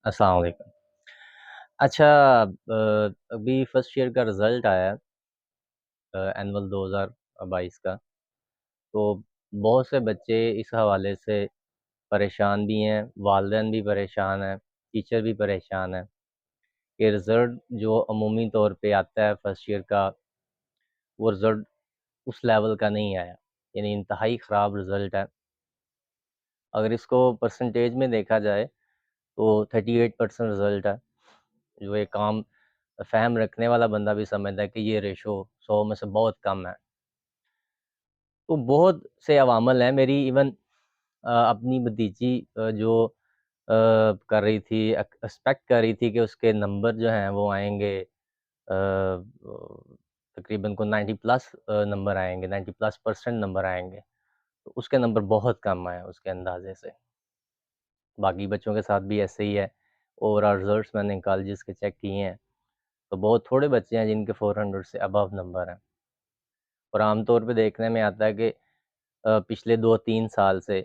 अस्सलाम वालेकुम। अच्छा, अभी फर्स्ट ईयर का रिज़ल्ट आया है, एनुअल 2022 का। तो बहुत से बच्चे इस हवाले से परेशान भी हैं, वालिदैन भी परेशान हैं, टीचर भी परेशान हैं कि रिज़ल्ट जो अमूमी तौर पे आता है फर्स्ट ईयर का, वो रिज़ल्ट उस लेवल का नहीं आया। यानी इंतहाई ख़राब रिज़ल्ट है। अगर इसको परसेंटेज में देखा जाए तो 38% रिज़ल्ट है, जो एक आम फ़हम रखने वाला बंदा भी समझता है कि ये रेशो 100 में से बहुत कम है। तो बहुत से अवामल हैं, मेरी इवन अपनी भतीजी जो कर रही थी, एक्सपेक्ट कर रही थी कि उसके नंबर जो हैं वो आएँगे, तकरीबन को 90 प्लस नंबर आएँगे, 90 प्लस परसेंट नंबर आएँगे। तो उसके नंबर बहुत कम आए उसके अंदाज़े से। बाकी बच्चों के साथ भी ऐसे ही है। ओवरऑल रिज़ल्ट्स मैंने कॉलेजेस के चेक किए हैं, तो बहुत थोड़े बच्चे हैं जिनके 400 से अबव नंबर हैं। और आम तौर पे देखने में आता है कि पिछले 2-3 साल से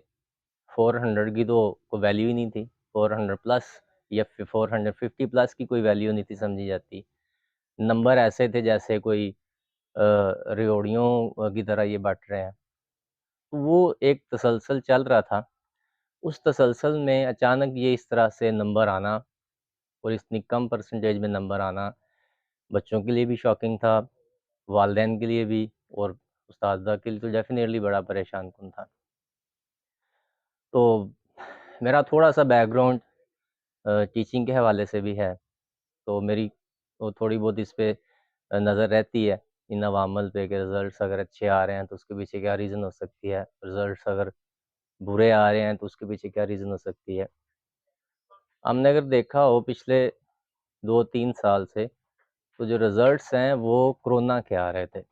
400 की तो कोई वैल्यू ही नहीं थी। 400 प्लस या फिर 450 प्लस की कोई वैल्यू नहीं थी समझी जाती। नंबर ऐसे थे जैसे कोई रियोड़ियों की तरह ये बँट रहे हैं। तो वो एक तसलसल चल रहा था। उस तसलसल में अचानक ये इस तरह से नंबर आना और इतनी कम परसेंटेज में नंबर आना, बच्चों के लिए भी शॉकिंग था, वालिदैन के लिए भी और उस्ताज़ा के लिए तो डेफ़िनेटली बड़ा परेशान-कुन था। तो मेरा थोड़ा-सा बैकग्राउंड टीचिंग के हवाले से भी है, तो मेरी तो थोड़ी बहुत इस पे नज़र रहती है, इन अवामल पे कि रिज़ल्ट्स अगर अच्छे आ रहे हैं तो उसके पीछे क्या रीज़न हो सकती है, रिज़ल्ट्स अगर बुरे आ रहे हैं तो उसके पीछे क्या रीज़न हो सकती है। हमने अगर देखा हो पिछले 2-3 साल से, तो जो रिज़ल्ट्स हैं वो कोरोना के आ रहे थे।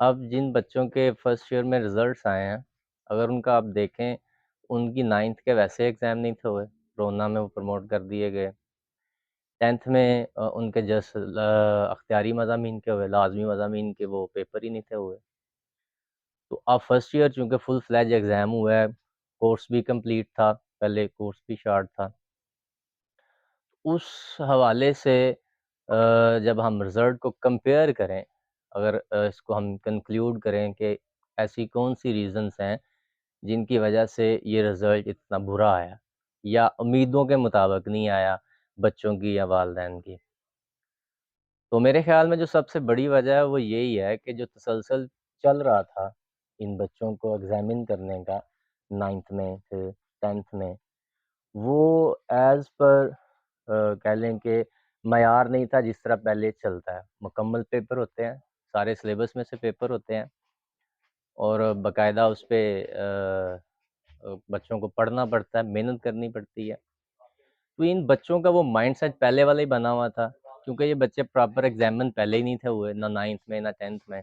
अब जिन बच्चों के फर्स्ट ईयर में रिज़ल्ट्स आए हैं, अगर उनका आप देखें, उनकी 9th के वैसे एग्ज़ाम नहीं थे हुए, कोरोना में वो प्रमोट कर दिए गए। 10th में उनके जस्ट अख्तियारी मज़ामीन के हुए, लाज़मी मज़ामीन के वो पेपर ही नहीं थे हुए। तो अब फर्स्ट ईयर चूँकि फुल फ्लेज एग्ज़ाम हुआ है, कोर्स भी कंप्लीट था, पहले कोर्स भी स्टार्ट था। उस हवाले से जब हम रिज़ल्ट को कंपेयर करें, अगर इसको हम कंक्लूड करें कि ऐसी कौन-सी रीज़न्स हैं, जिनकी वजह से ये रिज़ल्ट इतना बुरा आया या उम्मीदों के मुताबिक नहीं आया बच्चों की या वालिदैन की। तो मेरे ख़्याल में जो सबसे बड़ी वजह है वो यही है कि जो तसलसल चल रहा था, इन बच्चों को एग्ज़ामिन करने का 9th में फिर 10th में, वो एज़ पर कह लें कि मयार नहीं था जिस तरह पहले चलता है। मुकम्मल पेपर होते हैं, सारे सिलेबस में से पेपर होते हैं और बाकायदा उस पे बच्चों को पढ़ना पड़ता है, मेहनत करनी पड़ती है। तो इन बच्चों का वो माइंडसेट पहले वाला ही बना हुआ था, क्योंकि ये बच्चे प्रॉपर एग्ज़ामिन पहले ही नहीं थे हुए, ना 9th में, ना 10th में।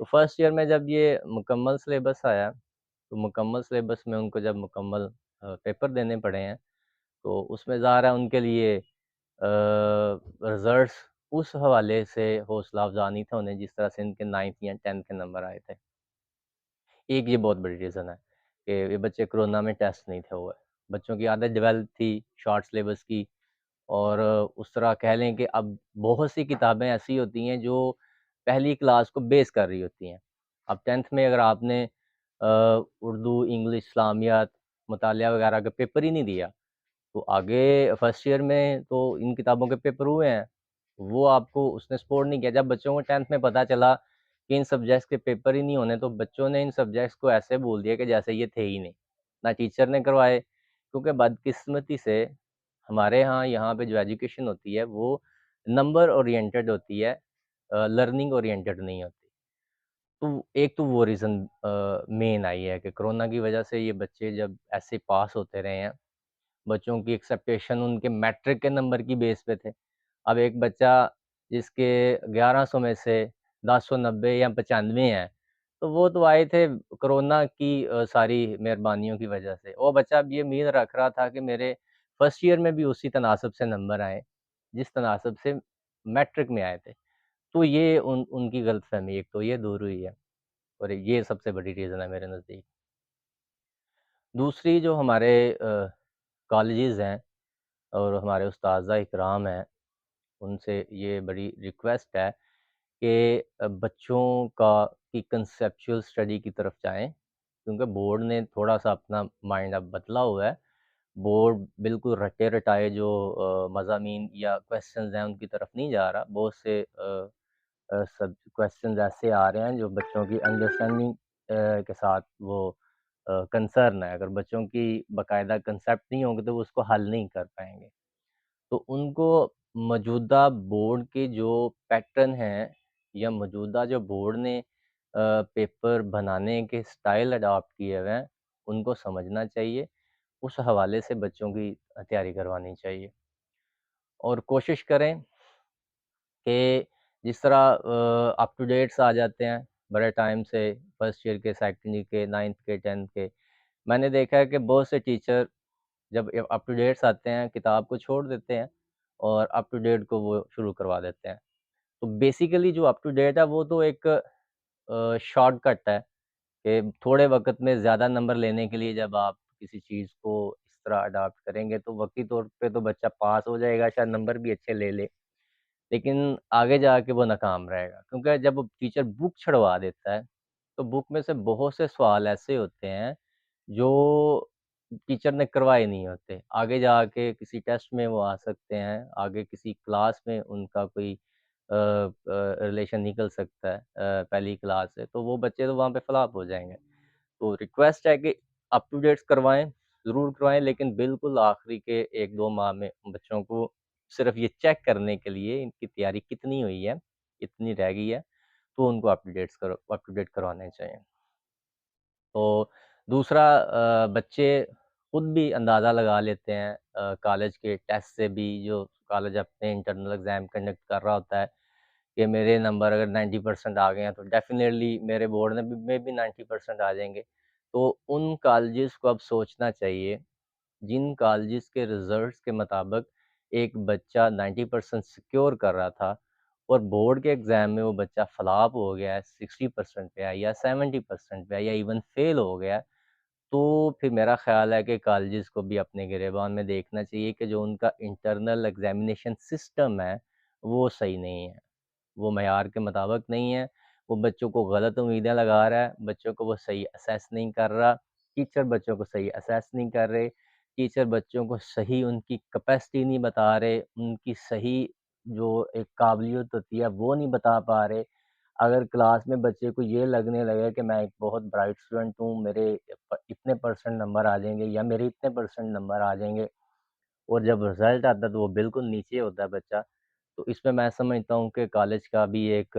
तो फर्स्ट ईयर में जब ये मुकम्मल सिलेबस आया, तो मुकम्मल सिलेबस में उनको जब मुकम्मल पेपर देने पड़े हैं, तो उसमें ज़ाहिर है उनके लिए रिज़ल्ट्स उस हवाले से हौसला अफ़ज़ा नहीं था उन्हें जिस तरह से इनके 9th या 10th के नंबर आए थे। एक ये बहुत बड़ी रीज़न है कि ये बच्चे कोरोना में टेस्ट नहीं थे हुए। बच्चों की आदत डेवलप थी शॉर्ट सिलेबस की और उस तरह कह लें कि अब बहुत सी किताबें ऐसी होती हैं जो पहली क्लास को बेस कर रही होती हैं। अब 10th में अगर आपने उर्दू, इंग्लिश, इस्लामियात, मुतालिया वगैरह का पेपर ही नहीं दिया, तो आगे फर्स्ट ईयर में तो इन किताबों के पेपर हुए हैं, वो आपको उसने सपोर्ट नहीं किया। जब बच्चों को 10th में पता चला कि इन सब्जेक्ट्स के पेपर ही नहीं होने, तो बच्चों ने इन सब्जेक्ट्स को ऐसे बोल दिया कि जैसे ये थे ही नहीं। ना टीचर ने करवाए, क्योंकि बदकिस्मती से हमारे यहाँ पे जो एजुकेशन होती है, वो नंबर ओरिएंटेड होती है, लर्निंग ओरिएंटेड नहीं होती। तो एक तो वो रीज़न मेन आई है कि कोरोना की वजह से ये बच्चे जब ऐसे पास होते रहे हैं, बच्चों की एक्सपेक्टेशन उनके मैट्रिक के नंबर की बेस पे थे। अब एक बच्चा जिसके 1100 में से 1090 या 95 हैं, तो वो तो आए थे कोरोना की सारी मेहरबानियों की वजह से। वो बच्चा अब ये उम्मीद रख रहा था कि मेरे फर्स्ट ईयर में भी उसी तनासब से नंबर आएँ, जिस तनासब से मैट्रिक में आए थे। तो ये उनकी गलतफ़हमी एक तो ये दूर हुई है और ये सबसे बड़ी रीज़न है मेरे नज़दीक। दूसरी जो हमारे कॉलेजेस हैं, और हमारे उस्ताज़ा इकराम हैं, उनसे ये बड़ी रिक्वेस्ट है कि बच्चों की कंसेप्चुअल स्टडी की तरफ जाएँ, क्योंकि बोर्ड ने थोड़ा-सा अपना माइंड अब बदला हुआ है। बोर्ड बिल्कुल रटे-रटाए जो मज़ामीन या क्वेश्चंस हैं, उनकी तरफ नहीं जा रहा। बहुत से सब क्वेश्चंस ऐसे आ रहे हैं, जो बच्चों की अंडरस्टैंडिंग के साथ वो कंसर्न है। अगर बच्चों की बाकायदा कंसेप्ट नहीं होंगे, तो वो उसको हल नहीं कर पाएँगे। तो उनको मौजूदा बोर्ड के जो पैटर्न हैं या मौजूदा जो बोर्ड ने पेपर बनाने के स्टाइल अडॉप्ट किए हुए हैं, उनको समझना चाहिए। उस हवाले से बच्चों की तैयारी करवानी चाहिए और कोशिश करें कि जिस तरह अप टू डेट्स आ जाते हैं बड़े टाइम से, फर्स्ट ईयर के, सेकंड ईयर के, 9th के, 10th के। मैंने देखा है कि बहुत से टीचर जब अप टू डेट्स आते हैं, किताब को छोड़ देते हैं और अप टू डेट को वो शुरू करवा देते हैं। तो बेसिकली जो अप टू डेट है, वो तो एक शॉर्टकट है कि थोड़े वक़्त में ज़्यादा नंबर लेने के लिए जब आप किसी चीज़ को इस तरह अडॉप्ट करेंगे, तो वक़्ती तौर पे तो बच्चा पास हो जाएगा, शायद नंबर भी अच्छे ले ले। लेकिन आगे जाके वो नाकाम रहेगा, क्योंकि जब वो टीचर बुक छुड़वा देता है, तो बुक में से बहुत से सवाल ऐसे होते हैं, जो टीचर ने करवाए नहीं होते। आगे जाके किसी टेस्ट में वो आ सकते हैं, आगे किसी क्लास में उनका कोई रिलेशन निकल सकता है पहली क्लास से, तो वो बच्चे तो वहाँ पे फ्लॉप हो जाएँगे। तो रिक्वेस्ट है कि अप टू डेट्स करवाएँ, ज़रूर करवाएँ, लेकिन बिल्कुल आखिरी के 1-2 माह में बच्चों को सिर्फ़ ये चेक करने के लिए इनकी तैयारी कितनी हुई है, कितनी रह गई है, तो उनको अप टू डेट करवाने चाहिए। तो दूसरा बच्चे खुद भी अंदाज़ा लगा लेते हैं कॉलेज के टेस्ट से भी, जो कॉलेज अपने इंटरनल एग्ज़ाम कंडक्ट कर रहा होता है कि मेरे नंबर अगर 90% आ गए हैं, तो डेफ़िनेटली मेरे बोर्ड में भी 90% आ जाएँगे। तो उन कॉलेजेस को अब सोचना चाहिए, जिन कॉलेजेस के रिज़ल्ट्स के मुताबिक एक बच्चा 90% सिक्योर कर रहा था और बोर्ड के एग्ज़ाम में वो बच्चा फ्लॉप हो गया है, 60% पे है या 70% पे है या इवन फ़ेल हो गया है, तो फिर मेरा ख़्याल है कि कॉलेजेस को भी अपने गिरेबान में देखना चाहिए कि जो उनका इंटरनल एग्ज़ामिनेशन सिस्टम है, वो सही नहीं है। वो मयार के मुताबिक नहीं है, वो बच्चों को गलत उम्मीदें लगा रहा है, बच्चों को वो सही असेस नहीं कर रहा, टीचर बच्चों को सही असेस नहीं कर रहे, टीचर बच्चों को सही उनकी कैपेसिटी नहीं बता रहे, उनकी सही जो एक काबिलियत होती है, वो नहीं बता पा रहे। अगर क्लास में बच्चे को ये लगने लगे कि मैं एक बहुत ब्राइट स्टूडेंट हूँ, मेरे इतने परसेंट नंबर आ जाएँगे या मेरे इतने परसेंट नंबर आ जाएँगे, और जब रिज़ल्ट आता है तो वो बिल्कुल नीचे होता है बच्चा। तो इसमें मैं समझता हूँ कि कॉलेज का भी एक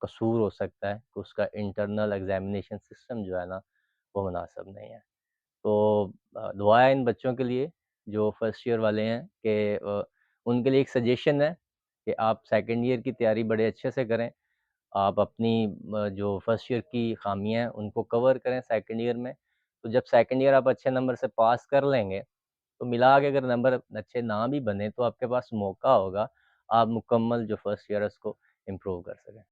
कसूर हो सकता है कि उसका इंटरनल एग्ज़ामिनेशन सिस्टम जो है ना, वो मुनासिब नहीं है। तो दुआ है इन बच्चों के लिए जो फर्स्ट ईयर वाले हैं कि उनके लिए एक सजेशन है कि आप सेकंड ईयर की तैयारी बड़े अच्छे से करें। आप अपनी जो फर्स्ट ईयर की ख़ामियाँ हैं, उनको कवर करें सेकंड ईयर में। तो जब सेकंड ईयर आप अच्छे नंबर से पास कर लेंगे, तो मिला के अगर नंबर अच्छे ना भी बने, तो आपके पास मौका होगा, आप मुकम्मल जो फर्स्ट ईयर है उसको इम्प्रूव कर सकें।